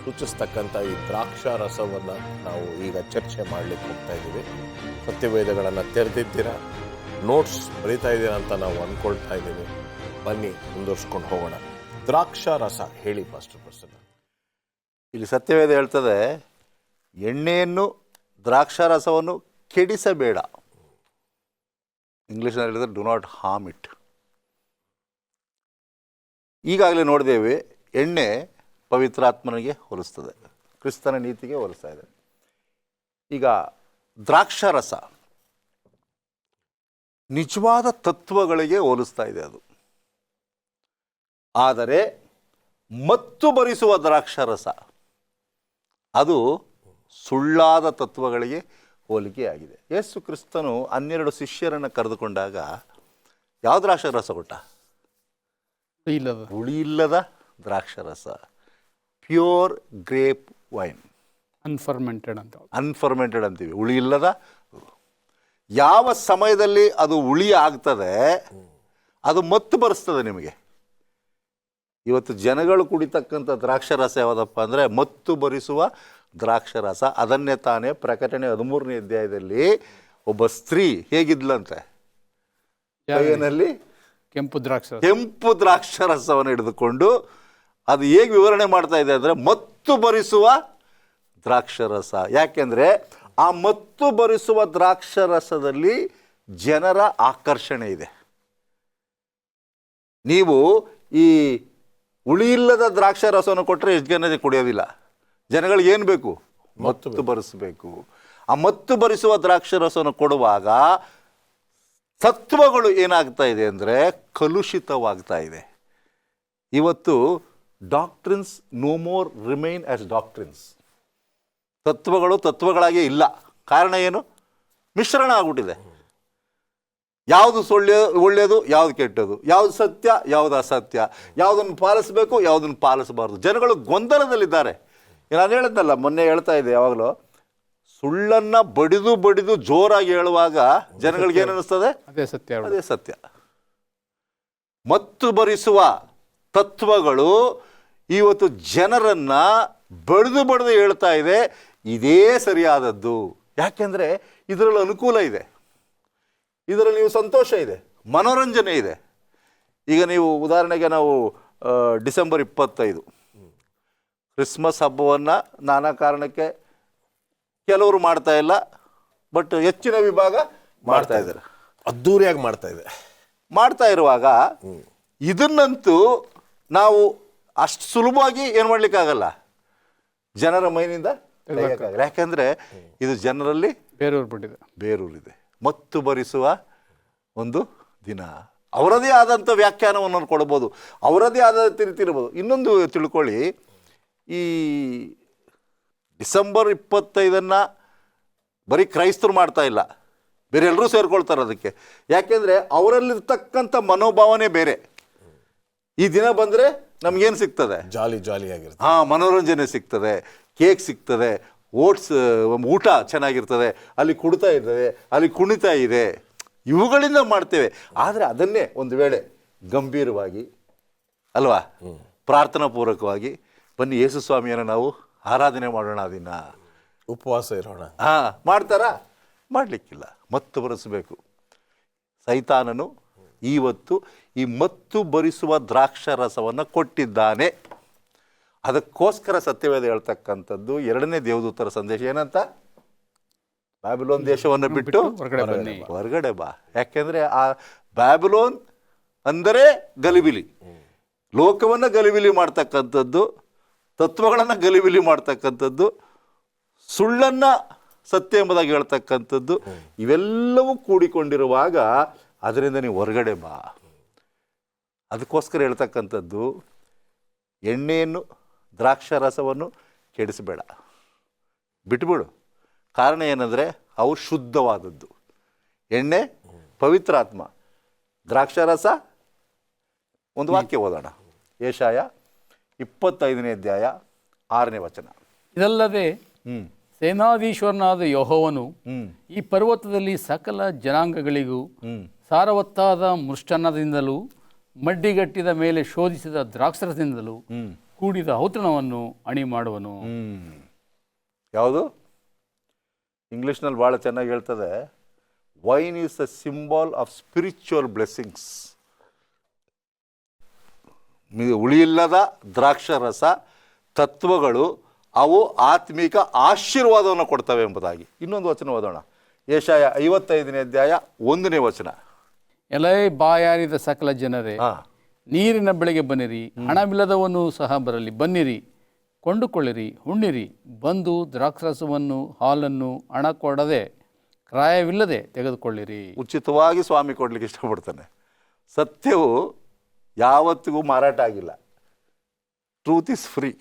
ಸೂಚಿಸ್ತಕ್ಕಂಥ ಈ ದ್ರಾಕ್ಷಾ ರಸವನ್ನು ನಾವು ಈಗ ಚರ್ಚೆ ಮಾಡಲಿಕ್ಕೆ ಹೋಗ್ತಾ ಇದ್ದೀವಿ. ಸತ್ಯವೇದಗಳನ್ನು ತೆರೆದಿದ್ದೀರಾ, ನೋಟ್ಸ್ ಬರೀತಾ ಇದ್ದೀರಾ ಅಂತ ನಾವು ಅಂದ್ಕೊಳ್ತಾ ಇದ್ದೀವಿ. ಬನ್ನಿ ಮುಂದುವರ್ಸ್ಕೊಂಡು ಹೋಗೋಣ. ದ್ರಾಕ್ಷಾ ರಸ ಹೇಳಿ ಪಾಸ್ಟರ್ ಪ್ರಸನ್ನ. ಇಲ್ಲಿ ಸತ್ಯವೇದ ಹೇಳ್ತದೆ, ಎಣ್ಣೆಯನ್ನು ದ್ರಾಕ್ಷಾ ರಸವನ್ನು ಕೆಡಿಸಬೇಡ. ಇಂಗ್ಲೀಷ್ನಲ್ಲಿ ಹೇಳಿದ್ರೆ ಡು ನಾಟ್ ಹಾರ್ಮ್ ಇಟ್. ಈಗಾಗಲೇ ನೋಡಿದ್ದೇವೆ, ಎಣ್ಣೆ ಪವಿತ್ರಾತ್ಮನಿಗೆ ಹೋಲಿಸ್ತದೆ, ಕ್ರಿಸ್ತನ ನೀತಿಗೆ ಹೋಲಿಸ್ತಾ ಇದೆ. ಈಗ ದ್ರಾಕ್ಷಾರಸ ನಿಜವಾದ ತತ್ವಗಳಿಗೆ ಹೋಲಿಸ್ತಾ ಇದೆ ಅದು. ಆದರೆ ಮತ್ತು ಭರಿಸುವ ದ್ರಾಕ್ಷಾರಸ ಅದು ಸುಳ್ಳಾದ ತತ್ವಗಳಿಗೆ ಹೋಲಿಕೆಯಾಗಿದೆ. ಯೇಸು ಕ್ರಿಸ್ತನು 12 ಶಿಷ್ಯರನ್ನು ಕರೆದುಕೊಂಡಾಗ ಯಾವ ದ್ರಾಕ್ಷಾರಸ ಕೊಟ್ಟ? ಹುಳಿ ಇಲ್ಲದ ದ್ರಾಕ್ಷಾರಸ, ಪ್ಯೂರ್ ಗ್ರೇಪ್ ವೈನ್. ಅನ್ಫರ್ಮೆಂಟೆಡ್ ಅಂತೀವಿ, ಹುಳಿ ಇಲ್ಲದ. ಯಾವ ಸಮಯದಲ್ಲಿ ಅದು ಹುಳಿ ಆಗ್ತದೆ ಅದು ಮತ್ತು ಬರೆಸ್ತದೆ ನಿಮಗೆ. ಇವತ್ತು ಜನಗಳು ಕುಡಿತಕ್ಕಂಥ ದ್ರಾಕ್ಷಾರಸ ಯಾವುದಪ್ಪ ಅಂದರೆ ಮತ್ತು ಭರಿಸುವ ದ್ರಾಕ್ಷಾರಸ. ಅದನ್ನೇ ತಾನೇ ಪ್ರಕಟಣೆ 13ನೇ ಅಧ್ಯಾಯದಲ್ಲಿ ಒಬ್ಬ ಸ್ತ್ರೀ ಹೇಗಿದ್ಲಂತೆ, ಕೈಯಲ್ಲಿ ಕೆಂಪು ದ್ರಾಕ್ಷಾರಸವನ್ನು ಹಿಡಿದುಕೊಂಡು ಅದು ಹೇಗೆ ವಿವರಣೆ ಮಾಡ್ತಾ ಇದೆ ಅಂದರೆ ಮತ್ತು ಭರಿಸುವ ದ್ರಾಕ್ಷಾರಸ. ಯಾಕೆಂದರೆ ಆ ಮತ್ತು ಭರಿಸುವ ದ್ರಾಕ್ಷಾರಸದಲ್ಲಿ ಜನರ ಆಕರ್ಷಣೆ ಇದೆ. ನೀವು ಈ ಹುಳಿ ಇಲ್ಲದ ದ್ರಾಕ್ಷಾರಸವನ್ನು ಕೊಟ್ಟರೆ ಎಷ್ಟು ಜನ ಕುಡಿಯೋದಿಲ್ಲ. ಜನಗಳಿಗೆ ಏನು ಬೇಕು? ಮತ್ತು ಭರಿಸಬೇಕು. ಆ ಮತ್ತು ಭರಿಸುವ ದ್ರಾಕ್ಷಾರಸವನ್ನು ಕೊಡುವಾಗ ತತ್ವಗಳು ಏನಾಗ್ತಾ ಇದೆ ಅಂದರೆ ಕಲುಷಿತವಾಗ್ತಾ ಇದೆ. ಇವತ್ತು doctrines no more remain as doctrines. ತತ್ವಗಳು ತತ್ವಗಳಾಗೇ ಇಲ್ಲ. ಕಾರಣ ಏನು? ಮಿಶ್ರಣ ಆಗ್ಬಿಟ್ಟಿದೆ. ಯಾವುದು ಒಳ್ಳೆಯದು, ಯಾವುದು ಕೆಟ್ಟದು, ಯಾವುದು ಸತ್ಯ, ಯಾವುದು ಅಸತ್ಯ, ಯಾವುದನ್ನು ಪಾಲಿಸಬೇಕು, ಯಾವುದನ್ನು ಪಾಲಿಸಬಾರ್ದು. ಜನಗಳು ಗೊಂದಲದಲ್ಲಿದ್ದಾರೆ. ನಾನು ಹೇಳಿದ್ನಲ್ಲ, ಮೊನ್ನೆ ಹೇಳ್ತಾ ಇದ್ದೆ, ಯಾವಾಗಲೂ ಸುಳ್ಳನ್ನು ಬಡಿದು ಜೋರಾಗಿ ಹೇಳುವಾಗ ಜನಗಳಿಗೆ ಏನು ಅನ್ನಿಸ್ತದೆ? ಅದೇ ಸತ್ಯ. ಮತ್ತು ಭರಿಸುವ ತತ್ವಗಳು ಇವತ್ತು ಜನರನ್ನು ಬಡಿದು ಹೇಳ್ತಾ ಇದೆ, ಇದೇ ಸರಿಯಾದದ್ದು. ಯಾಕೆಂದರೆ ಇದರಲ್ಲಿ ಅನುಕೂಲ ಇದೆ, ಇದರಲ್ಲಿ ನೀವು ಸಂತೋಷ ಇದೆ, ಮನೋರಂಜನೆ ಇದೆ. ಈಗ ನೀವು ಉದಾಹರಣೆಗೆ ನಾವು ಡಿಸೆಂಬರ್ 25 ಕ್ರಿಸ್ಮಸ್ ಹಬ್ಬವನ್ನು ನಾನಾ ಕಾರಣಕ್ಕೆ ಕೆಲವರು ಮಾಡ್ತಾ ಇಲ್ಲ, ಬಟ್ ಹೆಚ್ಚಿನ ವಿಭಾಗ ಮಾಡ್ತಾ ಇದ್ದಾರೆ. ಅದ್ದೂರಿಯಾಗಿ ಮಾಡ್ತಾ ಇರುವಾಗ ಇದನ್ನಂತೂ ನಾವು ಅಷ್ಟು ಸುಲಭವಾಗಿ ಏನು ಮಾಡ್ಲಿಕ್ಕಾಗಲ್ಲ, ಜನರ ಮೈನಿಂದ ತೆಗೆಯಕ್ಕಾಗಲ್ಲ. ಯಾಕಂದ್ರೆ ಇದು ಜನರಲ್ಲಿ ಬೇರೂರಿದೆ. ಮತ್ತು ಭರಿಸುವ ಒಂದು ದಿನ, ಅವರದೇ ಆದಂಥ ವ್ಯಾಖ್ಯಾನವನ್ನು ಕೊಡ್ಬೋದು, ಅವರದೇ ಆದ ರೀತಿ ಇರ್ಬೋದು. ಇನ್ನೊಂದು ತಿಳ್ಕೊಳ್ಳಿ, ಈ ಡಿಸೆಂಬರ್ 25 ಬರೀ ಕ್ರೈಸ್ತರು ಮಾಡ್ತಾ ಇಲ್ಲ, ಬೇರೆ ಎಲ್ಲರೂ ಸೇರ್ಕೊಳ್ತಾರೆ ಅದಕ್ಕೆ. ಯಾಕೆಂದರೆ ಅವರಲ್ಲಿರ್ತಕ್ಕಂಥ ಮನೋಭಾವನೆ ಬೇರೆ. ಈ ದಿನ ಬಂದರೆ ನಮಗೇನು ಸಿಗ್ತದೆ? ಜಾಲಿಯಾಗಿರುತ್ತೆ. ಮನೋರಂಜನೆ ಸಿಗ್ತದೆ, ಕೇಕ್ ಸಿಗ್ತದೆ, ಊಟ ಚೆನ್ನಾಗಿರ್ತದೆ, ಅಲ್ಲಿ ಕುಡ್ತಾ ಇರ್ತದೆ, ಅಲ್ಲಿ ಕುಣಿತಾ ಇದೆ, ಇವುಗಳಿಂದ ಮಾಡ್ತೇವೆ. ಆದರೆ ಅದನ್ನೇ ಒಂದು ವೇಳೆ ಗಂಭೀರವಾಗಿ ಅಲ್ವಾ, ಪ್ರಾರ್ಥನಾ ಪೂರ್ವಕವಾಗಿ ಬನ್ನಿ ಯೇಸು ಸ್ವಾಮಿಯನ್ನು ನಾವು ಆರಾಧನೆ ಮಾಡೋಣ, ದಿನ ಉಪವಾಸ ಇರೋಣ, ಮಾಡ್ತಾರಾ? ಮಾಡಲಿಕ್ಕಿಲ್ಲ. ಮತ್ತು ಬರೆಸಬೇಕು. ಸೈತಾನನು ಇವತ್ತು ಈ ಮತ್ತು ಭರಿಸುವ ದ್ರಾಕ್ಷಾರಸವನ್ನು ಕೊಟ್ಟಿದ್ದಾನೆ. ಅದಕ್ಕೋಸ್ಕರ ಸತ್ಯವೇದ ಹೇಳ್ತಕ್ಕಂಥದ್ದು 2ನೇ ದೇವದೂತರ ಸಂದೇಶ ಏನಂತ? ಬ್ಯಾಬಿಲೋನ್ ದೇಶವನ್ನು ಬಿಟ್ಟು ಹೊರಗಡೆ ಬಾ. ಯಾಕೆಂದರೆ ಆ ಬ್ಯಾಬಿಲೋನ್ ಅಂದರೆ ಗಲಿಬಿಲಿ, ಲೋಕವನ್ನು ಗಲಿಬಿಲಿ ಮಾಡ್ತಕ್ಕಂಥದ್ದು, ತತ್ವಗಳನ್ನು ಗಲಿಬಿಲಿ ಮಾಡ್ತಕ್ಕಂಥದ್ದು, ಸುಳ್ಳನ್ನು ಸತ್ಯ ಎಂಬುದಾಗಿ ಹೇಳ್ತಕ್ಕಂಥದ್ದು, ಇವೆಲ್ಲವೂ ಕೂಡಿಕೊಂಡಿರುವಾಗ ಅದರಿಂದ ನೀವು ಹೊರಗಡೆ ಬಾ. ಅದಕ್ಕೋಸ್ಕರ ಹೇಳ್ತಕ್ಕಂಥದ್ದು ಎಣ್ಣೆಯನ್ನು ದ್ರಾಕ್ಷಾರಸವನ್ನು ಕೆಡಿಸಬೇಡ, ಬಿಟ್ಬಿಡು. ಕಾರಣ ಏನಂದರೆ ಅವು ಶುದ್ಧವಾದದ್ದು. ಎಣ್ಣೆ ಪವಿತ್ರಾತ್ಮ, ದ್ರಾಕ್ಷಾರಸ ಒಂದು ವಾಕ್ಯ ಓದೋಣ. ಯೆಶಾಯ 25ನೇ ಅಧ್ಯಾಯ 6ನೇ ವಚನ. ಇದಲ್ಲದೆ ಸೇನಾಧೀಶ್ವರನಾದ ಯೆಹೋವನು ಈ ಪರ್ವತದಲ್ಲಿ ಸಕಲ ಜನಾಂಗಗಳಿಗೂ ಸಾರವತ್ತಾದ ಮೃಷ್ಟನ್ನದಿಂದಲೂ ಮಡ್ಡಿಗಟ್ಟಿದ ಮೇಲೆ ಶೋಧಿಸಿದ ದ್ರಾಕ್ಷರಸದಿಂದಲೂ ಕೂಡಿದ ಔತಣವನ್ನು ಅಣಿ ಮಾಡುವನು. ಯಾವುದು? ಇಂಗ್ಲೀಷ್ನಲ್ಲಿ ಭಾಳ ಚೆನ್ನಾಗಿ ಹೇಳ್ತದೆ, wine is a symbol of spiritual blessings. ಉಳಿಯಿಲ್ಲದ ದ್ರಾಕ್ಷರಸ ತತ್ವಗಳು ಅವು ಆತ್ಮಿಕ ಆಶೀರ್ವಾದವನ್ನು ಕೊಡ್ತವೆ ಎಂಬುದಾಗಿ. ಇನ್ನೊಂದು ವಚನ ಓದೋಣ. ಯೆಶಾಯ 55ನೇ ಅಧ್ಯಾಯ 1ನೇ ವಚನ. ಎಲೈ ಬಾಯಾರಿದ ಸಕಲ ಜನರೇ, ನೀರಿನ ಬೆಳೆಗೆ ಬನ್ನಿರಿ, ಹಣವಿಲ್ಲದವನು ಸಹ ಬರಲಿ. ಬನ್ನಿರಿ, ಕೊಂಡುಕೊಳ್ಳಿರಿ, ಉಣ್ಣಿರಿ. ಬಂದು ದ್ರಾಕ್ಷರಸವನ್ನು ಹಾಲನ್ನು ಹಣ ಕೊಡದೆ ಕ್ರಾಯವಿಲ್ಲದೆ ತೆಗೆದುಕೊಳ್ಳಿರಿ. ಉಚಿತವಾಗಿ ಸ್ವಾಮಿ ಕೊಡ್ಲಿಕ್ಕೆ ಇಷ್ಟಪಡ್ತಾನೆ. ಸತ್ಯವು ಯಾವತ್ತಿಗೂ ಮಾರಾಟ ಆಗಿಲ್ಲ. Truth is free.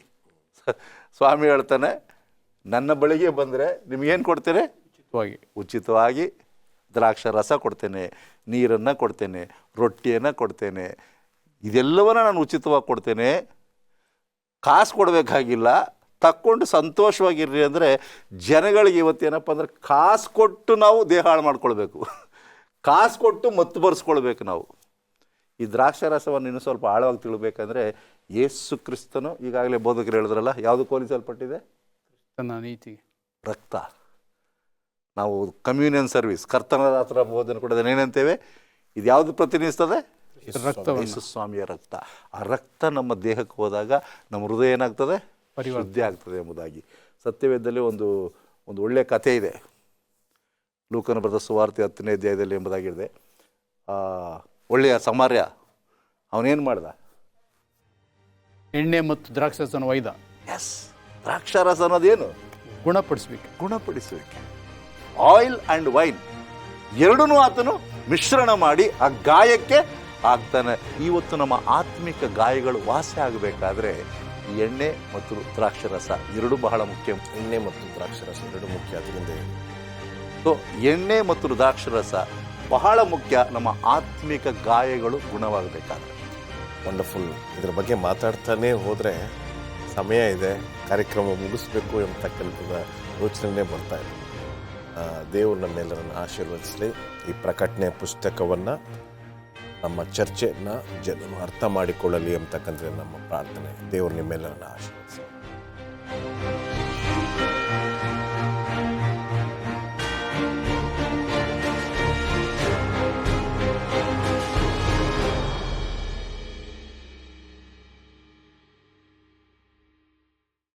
ಸ್ವಾಮಿ ಹೇಳ್ತಾನೆ, ನನ್ನ ಬಳಿಗೆ ಬಂದರೆ ನಿಮಗೇನು ಕೊಡ್ತೇನೆ? ಉಚಿತವಾಗಿ ದ್ರಾಕ್ಷಾರಸ ಕೊಡ್ತೇನೆ, ನೀರನ್ನು ಕೊಡ್ತೇನೆ, ರೊಟ್ಟಿಯನ್ನು ಕೊಡ್ತೇನೆ, ಇದೆಲ್ಲವನ್ನ ನಾನು ಉಚಿತವಾಗಿ ಕೊಡ್ತೇನೆ. ಕಾಸು ಕೊಡಬೇಕಾಗಿಲ್ಲ, ತಕ್ಕೊಂಡು ಸಂತೋಷವಾಗಿರ್ರಿ. ಅಂದರೆ ಜನಗಳಿಗೆ ಇವತ್ತೇನಪ್ಪ ಅಂದರೆ ಕಾಸು ಕೊಟ್ಟು ನಾವು ದೇಹ ಹಾಳು ಮಾಡ್ಕೊಳ್ಬೇಕು, ಕಾಸು ಕೊಟ್ಟು ಮತ್ತು ಬರೆಸ್ಕೊಳ್ಬೇಕು ನಾವು. ಈ ದ್ರಾಕ್ಷಾರಸವನ್ನು ಇನ್ನೂ ಸ್ವಲ್ಪ ಆಳವಾಗಿ ತಿಳ್ಬೇಕಂದ್ರೆ ಯೇಸು ಕ್ರಿಸ್ತನು ಈಗಾಗಲೇ ಬೋಧಕರು ಹೇಳಿದ್ರಲ್ಲ, ಯಾವುದು ಹೋಲಿಸಲ್ಪಟ್ಟಿದೆ? ನೀತಿ, ರಕ್ತ. ನಾವು ಕಮ್ಯೂನಿಯನ್ ಸರ್ವಿಸ್, ಕರ್ತನ ಹತ್ರ ಬೋಧನೆ ಕೊಡೋದನ್ನ ಏನಂತೇವೆ? ಇದು ಯಾವುದು ಪ್ರತಿನಿಧಿಸ್ತದೆ? ಯೇಸು ಸ್ವಾಮಿಯ ರಕ್ತ. ಆ ರಕ್ತ ನಮ್ಮ ದೇಹಕ್ಕೆ ಹೋದಾಗ ನಮ್ಮ ಹೃದಯ ಏನಾಗ್ತದೆ? ಶುದ್ಧಿ ಆಗ್ತದೆ ಎಂಬುದಾಗಿ. ಸತ್ಯವೇದದಲ್ಲಿ ಒಂದು ಒಳ್ಳೆಯ ಕಥೆ ಇದೆ. ಲೂಕನ ಬರೆದ ಸುವಾರ್ತೆ 10ನೇ ಅಧ್ಯಾಯದಲ್ಲಿ ಎಂಬುದಾಗಿದೆ. ಒಳ್ಳೆಯ ಸಮಾರ್ಯ ಅವನೇನು ಮಾಡ್ದ? ಎಣ್ಣೆ ಮತ್ತು ದ್ರಾಕ್ಷಾರಸವನ್ನು ಒಯ್ದ. ದ್ರಾಕ್ಷಾರಸ ಅನ್ನೋದೇನು? ಗುಣಪಡಿಸಬೇಕು. ಆಯಿಲ್ ಆ್ಯಂಡ್ ವೈನ್ ಎರಡನ್ನೂ ಆತನು ಮಿಶ್ರಣ ಮಾಡಿ ಆ ಗಾಯಕ್ಕೆ ಆಗ್ತಾನೆ. ಇವತ್ತು ನಮ್ಮ ಆತ್ಮಿಕ ಗಾಯಗಳು ವಾಸಿ ಆಗಬೇಕಾದ್ರೆ ಈ ಎಣ್ಣೆ ಮತ್ತು ದ್ರಾಕ್ಷಾರಸ ಎರಡೂ ಬಹಳ ಮುಖ್ಯ. ಎಣ್ಣೆ ಮತ್ತು ದ್ರಾಕ್ಷಾರಸ ಎರಡೂ ಮುಖ್ಯ. ಅದರಿಂದ ಸೊ ಎಣ್ಣೆ ಮತ್ತು ದ್ರಾಕ್ಷಾರಸ ಬಹಳ ಮುಖ್ಯ ನಮ್ಮ ಆತ್ಮಿಕ ಗಾಯಗಳು ಗುಣವಾಗಬೇಕಾದ್ರೆ. ವಂಡರ್ಫುಲ್. ಇದರ ಬಗ್ಗೆ ಮಾತಾಡ್ತಾನೆ ಹೋದರೆ ಸಮಯ ಇದೆ, ಕಾರ್ಯಕ್ರಮ ಮುಗಿಸ್ಬೇಕು ಎಂಬತಕ್ಕಂಥದ್ದು ಯೋಚನೆ ಬರ್ತಾ ಇದೆ. ದೇವರು ನಮ್ಮೆಲ್ಲರನ್ನು ಆಶೀರ್ವದಿಸಲಿ. ಈ ಪ್ರಕಟಣೆ ಪುಸ್ತಕವನ್ನು, ನಮ್ಮ ಚರ್ಚೆಯನ್ನು ಜನರು ಅರ್ಥ ಮಾಡಿಕೊಳ್ಳಲಿ ಎಂಬತಕ್ಕಂಥದ್ದು ನಮ್ಮ ಪ್ರಾರ್ಥನೆ. ದೇವರು ನಿಮ್ಮೆಲ್ಲರನ್ನು ಆಶೀರ್ವದಿಸಲಿ.